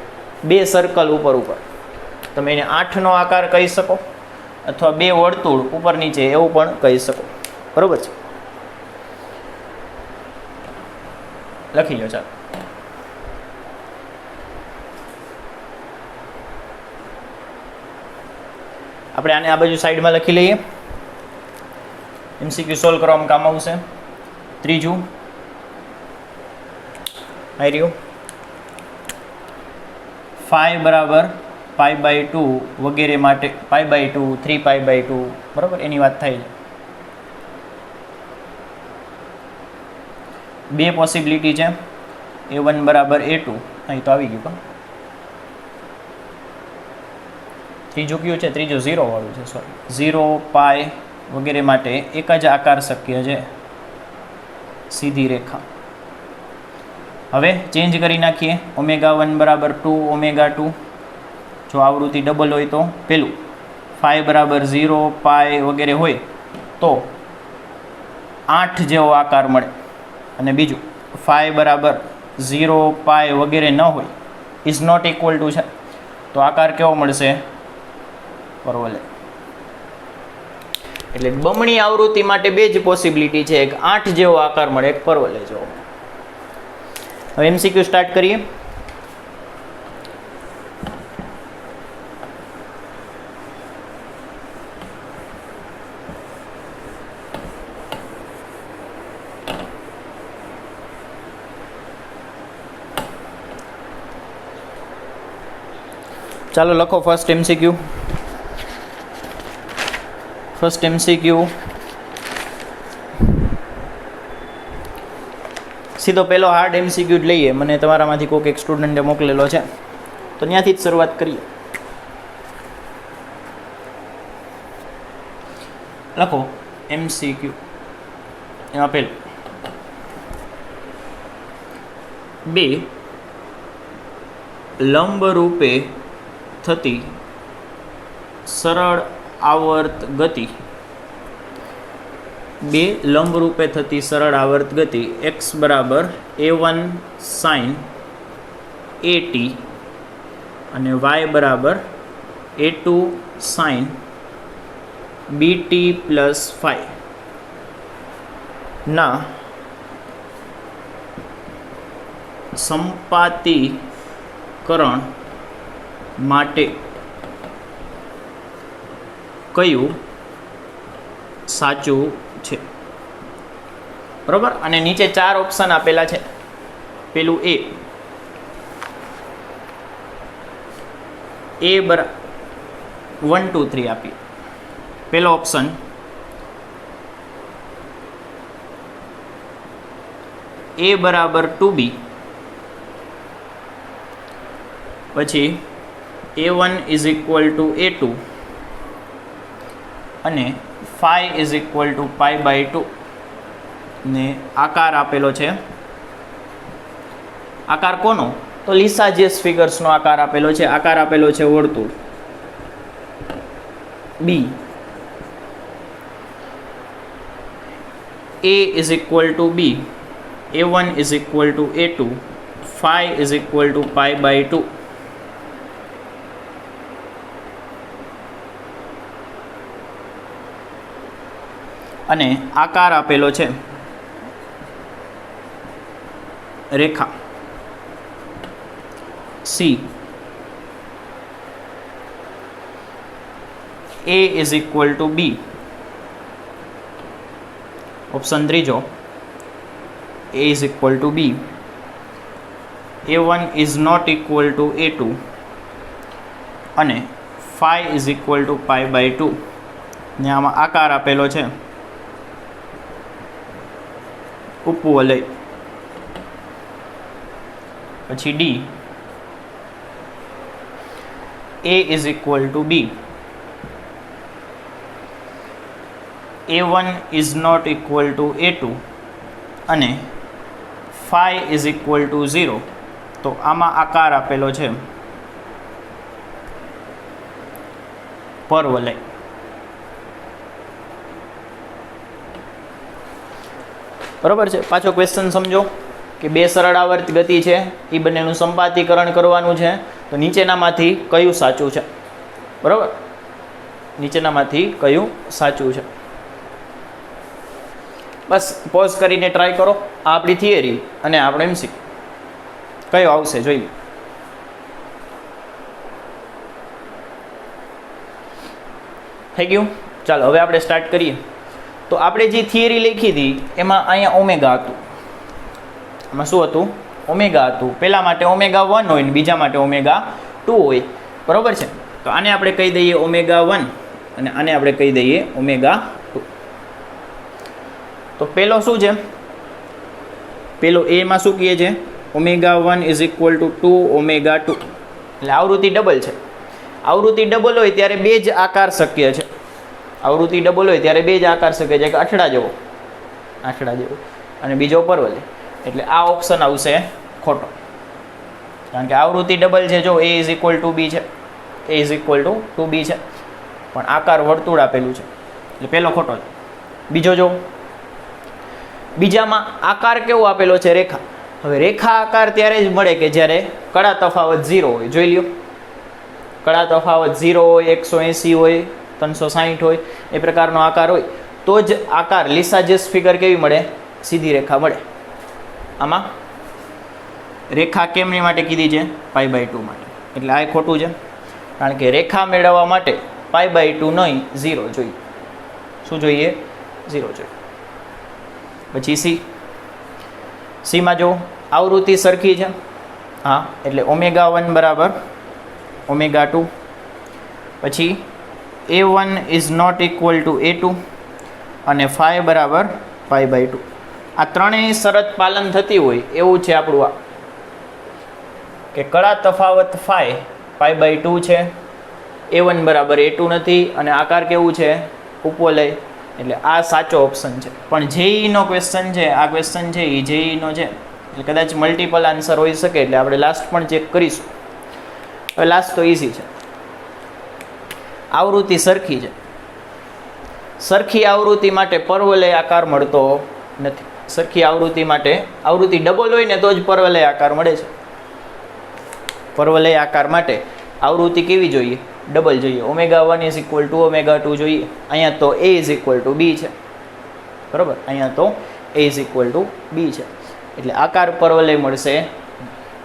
બે સર્કલ ઉપર તમે એને 8નો આકાર કહી શકો, અથવા બે વર્તુળ ઉપર નીચે એવું પણ કહી શકો. બરોબર છે, લખી લો ચાલો. આપણે આને આ બાજુ સાઈડમાં લખી લઈએ, MCQ સોલ્વ કરવામાં કામ આવશે. ત્રીજું આવી રહ્યું 5 બરાબર π/2 વગેરે માટે π/2, 3π/2, બરાબર, એની વાત થાય છે. બે પોસિબિલિટી છે, A1 બરાબર A2, અહીં તો આવી ગયું. ત્રીજું કયું છે? ત્રીજું 0 વાળું છે, સોરી. 0, π વગેરે માટે એક જ આકાર શક્ય છે, સીધી રેખા. હવે ચેન્જ કરી નાખીએ, ω1 બરાબર 2, ω2. જો આવૃત્તિ ડબલ હોય તો પેલું 5 બરાબર 0, π વગેરે હોય તો 8 જેવો આકાર મળે. અને બીજું 5 બરાબર 0, π વગેરે ન હોય, ઇઝ નોટ ઇક્વલ ટુ છે, તો આકાર કેવો મળશે? પરવલય. એટલે બમણી આવૃત્તિ માટે બે જ પોસિબિલિટી છે, એક 8 જેવો આકાર મળે, એક પરવલય જેવો. હવે MCQ સ્ટાર્ટ કરીએ. ચાલો લખો ફર્સ્ટ MCQ. ફર્સ્ટ MCQ સીધો પહેલો હાર્ડ MCQ જ લઈએ. મને તમારામાંથી કોઈક એક સ્ટુડન્ટે મોકલેલો છે, તો ત્યાંથી જ શરૂઆત કરીએ. લખો MCQ. એમાં પહેલું, બે લંબરૂપે થતી સરળ આવર્ત ગતિ, બે લંબરૂપે થતી સરળ આવર્ત ગતિ x બરાબર A1 sin AT અને y બરાબર A2 sin BT plus phi ના સંપાતીકરણ માટે કયું સાચું છે? બરોબર. અને નીચે 4 ઓપ્શન આપેલા છે. પેલું A 1, 2, 3 આપીએ. પેલો ઓપ્શન A બરાબર 2B, પછી A1 is equal to A2 અને phi is equal to pi by 2 ને આકાર આપેલો છે. આકાર કોનો? તો લિસાજીયસ ફિગર્સનો આકાર આપેલો છે. આકાર આપેલો છે વર્તુળ બી. A is equal to B, A1 is equal to A2, phi is equal to pi by 2. અને આકાર આપેલો છે રેખા C. A is equal to B. Option ત્રીજો A is equal to B, A1 is not equal to A2 અને phi is equal to pi by 2 ને આમાં આકાર આપેલો છે ઉપવલય. પછી D, A is equal to B, A1 is not equal to A2 અને phi is equal to 0. તો આમાં આકાર આપેલો છે પરવલય. બરાબર છે. પાછો ક્વેશ્ચન સમજો કે બે સરળ આવર્ત ગતિ છે, એ બંનેનું સંપાતીકરણ કરવાનું છે. તો નીચેનામાંથી કયું સાચું છે? બરાબર, નીચેનામાંથી કયું સાચું છે? બસ પોઝ કરીને ટ્રાય કરો. આ આપણી થિયરી અને આપણે એમસી કયો આવશે જોઈએ. થઈ ગયું? ચાલો હવે આપણે સ્ટાર્ટ કરીએ. તો આપણે જે થિયરી લખી હતી એમાં અહીંયા ઓમેગા હતું. એમાં શું હતું? ઓમેગા હતું. પહેલા માટે ઓમેગા 1 હોય ને બીજા માટે ઓમેગા 2 હોય. બરાબર છે. તો આને આપણે કહી દઈએ ઓમેગા 1 અને આને આપણે કહી દઈએ ઓમેગા 2. તો પેલો શું છે? પેલો એમાં શું કહે છે? Omega 1 is equal two 2 omega 2. એટલે આવૃત્તિ ડબલ છે. આવૃત્તિ ડબલ હોય ત્યારે બે જ આકાર શક્ય છે. આવૃત્તિ ડબલ હોય ત્યારે બે જ આકાર શક્ય છે, કે આઠડા જેવો, આઠડા જેવો, અને બીજો પરવલય. એટલે આ ઓપ્શન આવશે ખોટો, કારણ કે આવૃત્તિ ડબલ છે. જો A ઇઝ ઇક્વલ ટુ બી છે, A is equal two 2B છે, પણ આકાર વર્તુળ આપેલું છે, એટલે પહેલો ખોટો છે. બીજો જો, બીજામાં આકાર કેવો આપેલો છે? રેખા. હવે રેખા આકાર ત્યારે જ મળે કે જ્યારે કડા તફાવત 0 હોય. જોઈ લ્યો, કડા તફાવત 0 હોય, 180 હોય, 360 હોય, એ પ્રકારનો આકાર હોય તો જ આકાર લિસાજીયસ ફિગર કેવી મળે? સીધી રેખા મળે. આમાં રેખા કેમની માટે કીધી છે? પાઈ બાય 2 માટે. એટલે આ ખોટું છે, કારણ કે રેખા મેળવવા માટે પાઈ બાય 2 નહીં, 0 જોઈએ. શું જોઈએ? 0 જોઈએ. પછી સી. સીમાં જો આવૃત્તિ સરખી છે, હા, એટલે ઓમેગા 1 બરાબર ઓમેગા 2. પછી A1 is not equal to A2 અને phi બરાબર પાઈ બાય 2. આ ત્રણેય શરત પાલન થતી હોય એવું છે આપણું આ, કે કડા તફાવત phi પાઈ બાય 2 છે, A1 બરાબર A2 નથી, અને આકાર કેવું છે? ઉપવલય. એટલે આ સાચો ઓપ્શન છે. પણ જેઈનો ક્વેશ્ચન છે, આ ક્વેશ્ચન છે એ જેઈનો છે, એટલે કદાચ મલ્ટિપલ આન્સર હોઈ શકે. એટલે આપણે લાસ્ટ પણ ચેક કરીશું. હવે લાસ્ટ તો ઇઝી છે. આવૃત્તિ સરખી છે. સરખી આવૃત્તિ માટે પરવલય આકાર મળતો નથી. સરખી આવૃત્તિ માટે આવૃત્તિ ડબલ હોય ને તો જ પરવલય આકાર મળે છે. પરવલય આકાર માટે આવૃત્તિ કેવી જોઈએ? ડબલ જોઈએ. Omega 1 is equal two omega 2 જોઈએ. અહીંયા તો A is equal two B છે. બરાબર, અહીંયા તો A is equal two B છે. એટલે આકાર પરવલય મળશે.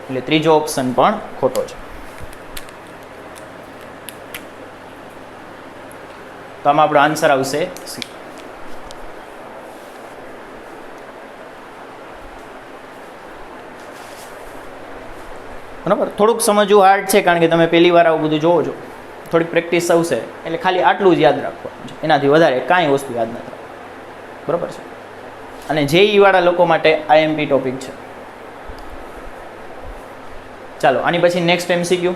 એટલે ત્રીજો ઓપ્શન પણ ખોટો છે. તો આમાં આપણો આન્સર આવશે સી. બરાબર, થોડુંક સમજવું હાર્ડ છે, કારણ કે તમે પહેલી વાર આવું બધું જોવો છો. થોડીક પ્રેક્ટિસ આવશે એટલે ખાલી આટલું જ યાદ રાખવાનું છે, એનાથી વધારે કાંઈ વસ્તુ યાદ નથી રાખવાની. બરાબર છે. અને જેઈ વાળા લોકો માટે IMP ટોપિક છે. ચાલો આની પછી નેક્સ્ટ MCQ.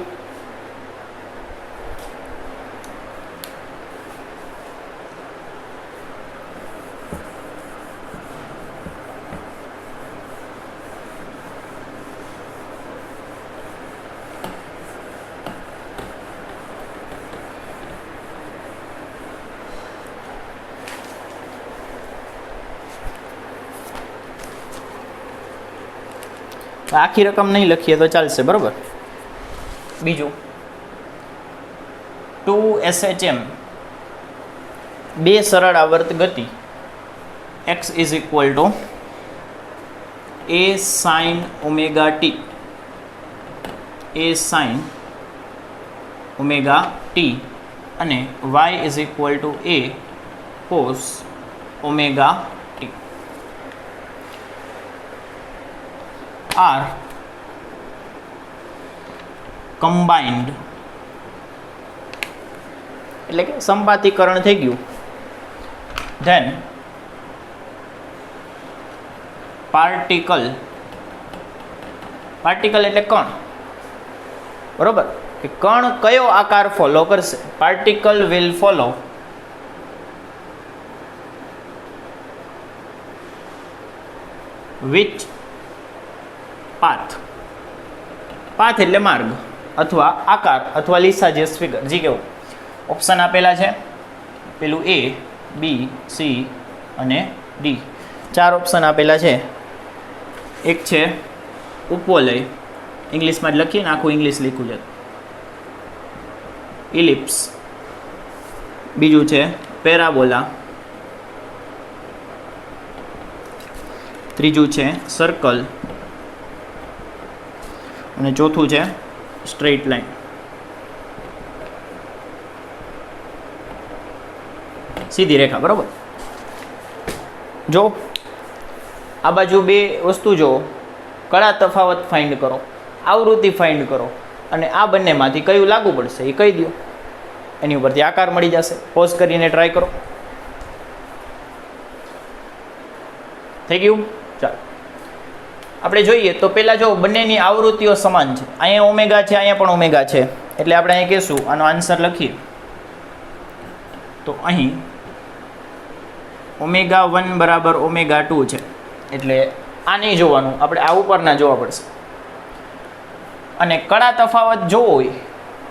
આખી રકમ નહીં લખીએ તો ચાલશે, બરાબર. બીજું 2SHM, બે સરળ આવર્ત ગતિ, x is equal to a sin omega t, a sin omega t અને y is equal to a cos omega t are combined, એટલે કે સંપાતીકરણ થઈ ગયું. ધેન પાર્ટિકલ એટલે કણ, બરોબર, કે કણ કયો આકાર ફોલો કરશે? Particle will follow which path, path એટલે માર્ગ અથવા આકાર અથવા લીસાજિયસ ફિગર, જી કેવું ઓપ્શન આપેલા છે, પેલું A, B, C અને D, 4 ઓપ્શન આપેલા છે. એક છે ઉપવલય, ઇંગ્લિશમાં જ લખીએ ને, આખું ઇંગ્લિશ લખ્યું છે, ઇલિપ્સ. બીજું છે પેરાબોલા. ત્રીજું છે સર્કલ અને ચોથું છે સ્ટ્રેટ લાઈન. સીધી રેખા, બરાબર. જો આ બાજુ બે વસ્તુ જો, કળા તફાવત ફાઇન્ડ કરો, આવૃત્તિ ફાઇન્ડ કરો, અને આ બંનેમાંથી કયું લાગુ પડશે એ કહી દો, એની ઉપરથી આકાર મળી જશે. પોઝ કરીને ટ્રાય કરો. થઈ ગયું? ચાલો આપણે જોઈએ તો પહેલાં જો બંનેની આવૃત્તિઓ સમાન છે, અહીંયા ઓમેગા છે, અહીંયા પણ ઓમેગા છે, એટલે આપણે અહીં કહીશું આનો આન્સર લખીએ તો અહીં ઓમેગા 1 બરાબર ઓમેગા 2 છે, એટલે આ નહીં જોવાનું, આપણે આ ઉપરના જોવા પડશે. અને કળા તફાવત જોવો હોય,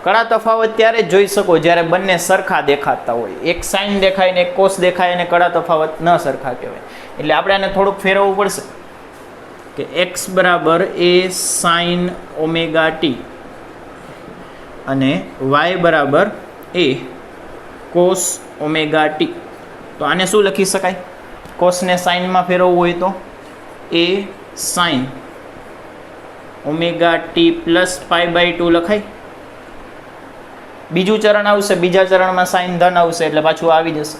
કળા તફાવત ત્યારે જ જોઈ શકો જ્યારે બંને સરખા દેખાતા હોય. એક સાઇન દેખાય ને એક કોસ દેખાય અને કળા તફાવત ન સરખા કહેવાય. એટલે આપણે આને થોડુંક ફેરવવું પડશે કે x બરાબર a sin ઓમેગા t અને y બરાબર a cos ઓમેગા t. તો આને શું લખી શકાય? કોસને સાઇનમાં ફેરવવું હોય તો a sin omega t plus π/2 લખાય. બીજું ચરણ આવશે, બીજા ચરણમાં સાઇન ધન આવશે એટલે પાછું આવી જશે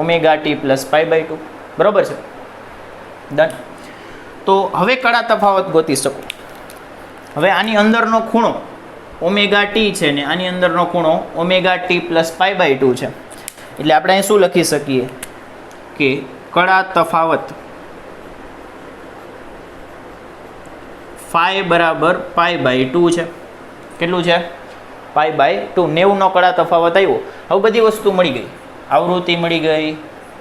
ઓમેગા t પ્લસ π/2, બરાબર છે? ડન. તો હવે કળા તફાવત ગોતી શકો. હવે આની અંદરનો ખૂણો ઓમેગા t છે ને આની અંદરનો ખૂણો ઓમેગા t પ્લસ π/2 છે, એટલે આપણે અહીં શું લખી શકીએ કે કળા તફાવત phi બરાબર π/2 છે. કેટલું છે? π/2. 90નો કળા તફાવત આવ્યો. હવે બધી વસ્તુ મળી ગઈ, આવૃત્તિ મળી ગઈ,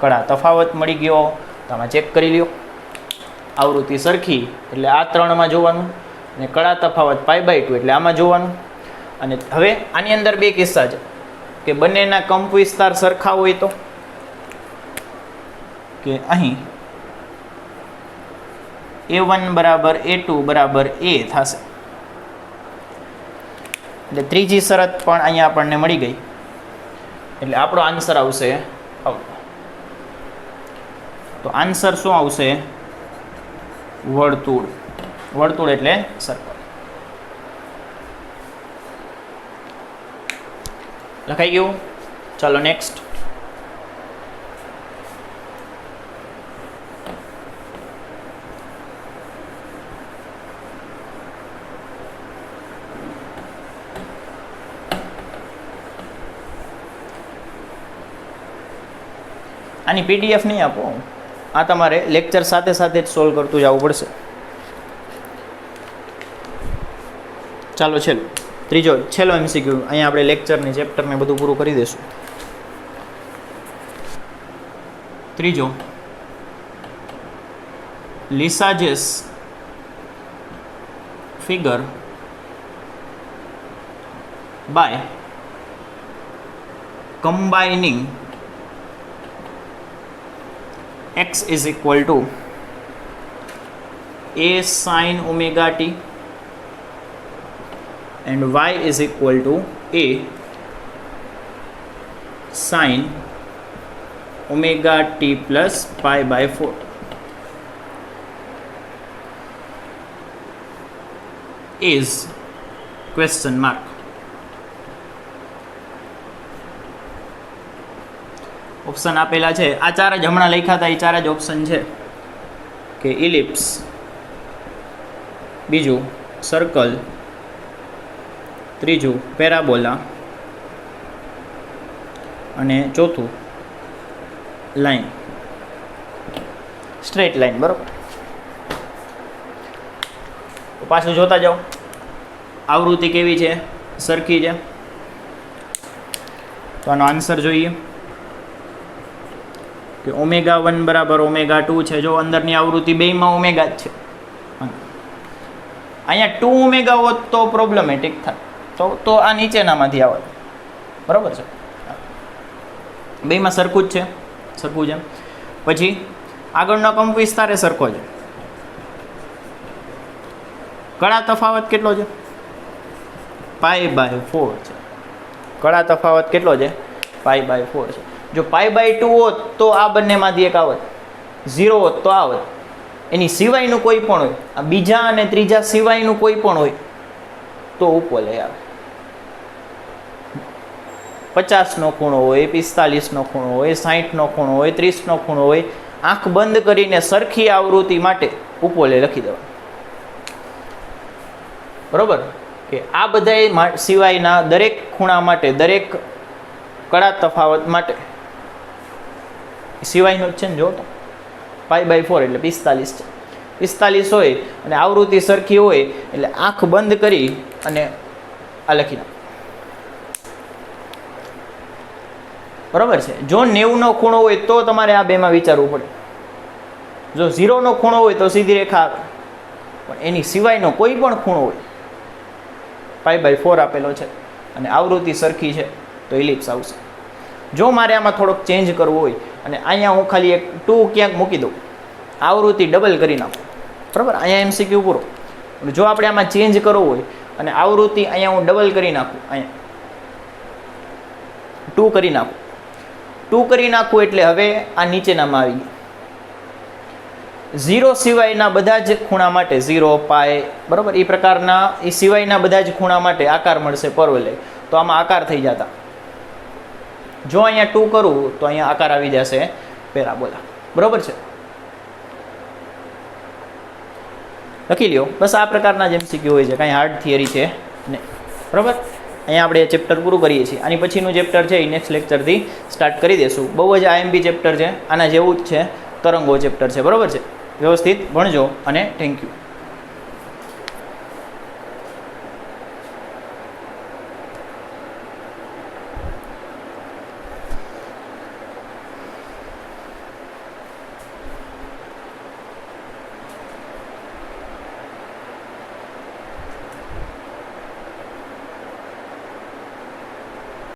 કળા તફાવત મળી ગયો. તો આમાં ચેક કરી લ્યો, આવૃત્તિ સરખી એટલે આ 3માં જોવાનું, અને કળા તફાવત π/2 એટલે આમાં જોવાનું. અને હવે આની અંદર બે કિસ્સા છે કે બંનેના કંપ વિસ્તાર સરખા હોય તો, કે અહીં a1 બરાબર a2 બરાબર a થશે. એટલે ત્રીજી શરત પણ અહીંયા આપણને મળી ગઈ, એટલે આપણો આન્સર આવશે આવું. તો આન્સર શું આવશે? વર્તુળ. વર્તુળ એટલે સર્કલ. લખાઈ ગયું? ચાલો નેક્સ્ટ. આની PDF નહીં આપો, આ તમારે લેક્ચર સાથે સાથે જ સોલ્વ કરતું જવું પડશે. ચાલો છેલ્લો MCQ. અહીંયા આપણે લેક્ચરની ચેપ્ટરને બધું પૂરું કરી દઈશું. ત્રીજો, Lissajous figure by combining x is equal to a sin omega t and y is equal to a sin omega t plus pi by 4. is question mark. Option આપેલા છે આ ચાર જ હમણાં લખ્યા હતા, એ ચાર જ ઓપ્શન છે કે ઇલિપ્સ, બીજું સર્કલ, ત્રીજું પેરાબોલા અને ચોથું લાઈન, સ્ટ્રેટ લાઈન. બરોબર, પાછું જોતા જાઓ. આવૃત્તિ કેવી છે? સરખી છે. તો આનો આન્સર જોઈએ કે ω1 બરાબર ω2 છે. જો અંદરની આવૃત્તિ બેયમાં ઓમેગા જ છે. અહીંયા 2ω હોત તો પ્રોબ્લેમેટિક થાય, તો આ નીચેનામાંથી આવે. બરાબર છે, બેયમાં સરખું જ છે, સરખું છે. પછી આગળનો કંપ વિસ્તાર એ સરખો છે. કળા તફાવત કેટલો છે? π/4 છે. કળા તફાવત કેટલો છે? π/4 છે. જો π/2 હોત તો આ બંનેમાંથી એક આવત, 0 હોત તો આવત. એની સિવાયનું કોઈ પણ હોય, આ બીજા અને ત્રીજા સિવાયનું કોઈ પણ હોય તો ઉપવલય આવે. 50નો ખૂણો હોય, 45નો ખૂણો હોય, 60નો ખૂણો હોય, 30નો ખૂણો હોય, આંખ બંધ કરીને સરખી આવૃત્તિ માટે ઉપવલય લખી દેવા. બરોબર, કે આ બધા સિવાયના દરેક ખૂણા માટે, દરેક કળા તફાવત માટે સિવાયનું જ છે ને, જો તો π/4 એટલે 45 છે. 45 હોય અને આવૃત્તિ સરખી હોય એટલે આંખ બંધ કરી અને આ લખી નાખો. બરોબર છે. જો 90નો ખૂણો હોય તો તમારે આ બેમાં વિચારવું પડે. જો 0નો ખૂણો હોય તો સીધી રેખા આવે, પણ એની સિવાયનો કોઈ પણ ખૂણો હોય, π/4 આપેલો છે અને આવૃત્તિ સરખી છે તો ઇલિપ્સ આવશે. જો મારે આમાં થોડોક ચેન્જ કરવો હોય અને અહીંયા હું ખાલી એક 2 ક્યાંક મૂકી દઉં, આવૃત્તિ ડબલ કરી નાખું. બરાબર, અહીંયા MCQ પૂરો. જો આપણે આમાં ચેન્જ કરવો હોય અને આવૃત્તિ અહીંયા હું ડબલ કરી નાખું, અહીંયા 2 કરી નાખું, 2 કરી નાખું એટલે હવે આ નીચેનામાં આવી ગયું. 0 સિવાયના બધા જ ખૂણા માટે 0, π, બરાબર, એ પ્રકારના એ સિવાયના બધા જ ખૂણા માટે આકાર મળશે પરવલય. તો આમાં આકાર થઈ જતા. જો અહીંયા 2 કરું તો અહીંયા આકાર આવી જશે પેરાબોલા. બરોબર છે, લખી લ્યો. બસ આ પ્રકારના જ MCQ હોય છે, કાંઈ હાર્ડ થિયરી છે નહીં. બરાબર, અહીંયા આપણે ચેપ્ટર પૂરું કરીએ છીએ. આની પછીનું ચેપ્ટર છે એ નેક્સ્ટ લેક્ચરથી સ્ટાર્ટ કરી દઈશું. બહુ જ IMP ચેપ્ટર છે, આના જેવું જ છે, તરંગો ચેપ્ટર છે. બરાબર છે, વ્યવસ્થિત ભણજો અને થેન્ક યુ.